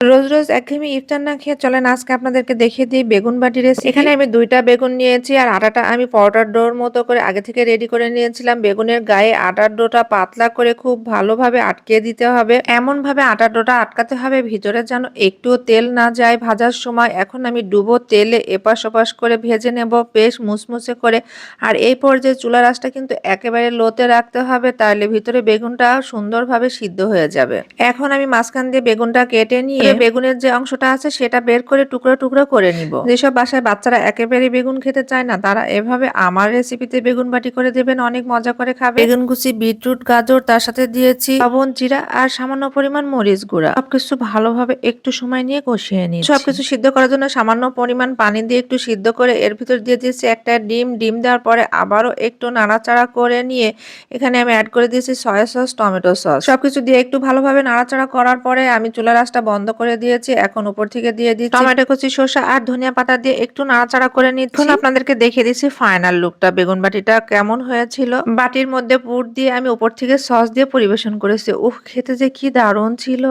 রোজ রোজ একঘেয়েমি ইফতার না খেয়ে চলেন আজকে আপনাদেরকে দেখিয়ে দিই বেগুন বাটি রেসিপি। এখানে আমি ২টা বেগুন নিয়েছি আর আটাটা আমি পরোটার ডোর মতো করে আগে থেকে রেডি করে নিয়েছিলাম। বেগুনের গায়ে আটার ডোটা পাতলা করে খুব ভালোভাবে আটকে দিতে হবে। এমন ভাবে আটার ডোটা আটকাতে হবে ভিতরে যেন একটুও তেল না যায় ভাজার সময়। এখন আমি ডুবো তেলে এপাশ ওপাশ করে ভেজে নেব বেশ মুচমুচে করে। আর এই পর্যায়ে চুলার আঁচটা কিন্তু একেবারে লোতে রাখতে হবে, তাহলে ভিতরে বেগুনটা সুন্দরভাবে সিদ্ধ হয়ে যাবে। এখন আমি মাঝখান দিয়ে বেগুনটা কেটে নিয়ে বেগুনের যে অংশটা আছে সেটা বের করে টুকরো টুকরো করে নিব। যেসব বাসায় বাচ্চারা একেবারে বেগুন খেতে চায় না তারা এভাবে আমার রেসিপিতে বেগুন বাটি করে দেবেন, অনেক মজা করে খাবে। বেগুন কুচি, বিটরুট, গাজর, তার সাথে দিয়েছি লবণ, জিরা আর সামান্য পরিমাণ মরিচ গুঁড়া। সবকিছু ভালোভাবে একটু সময় নিয়ে কষিয়ে নিচ্ছি। সবকিছু সিদ্ধ করার জন্য সামান্য পরিমাণ পানি দিয়ে একটু সিদ্ধ করে এর ভিতর দিয়ে দিয়েছি একটা ডিম। ডিম দেওয়ার পরে আবারও একটু নাড়াচাড়া করে নিয়ে এখানে আমি অ্যাড করে দিয়েছি সয়া সস, টমেটো সস। সবকিছু দিয়ে একটু ভালোভাবে নাড়াচাড়া করার পরে আমি চুলার আঁচটা বন্ধ করে দিয়েছি। এখন উপর থেকে দিয়ে দিচ্ছি টমেটো কুচি, শসা আর ধনিয়া পাতা দিয়ে একটু নাড়াচাড়া করে নিচ্ছি। এখন আপনাদেরকে দেখিয়ে দিচ্ছি ফাইনাল লুকটা বেগুন বাটিটা কেমন হয়েছিল। বাটির মধ্যে পুর দিয়ে আমি উপর থেকে সস দিয়ে পরিবেশন করেছি। উফ, খেতে যে কি দারুণ ছিল।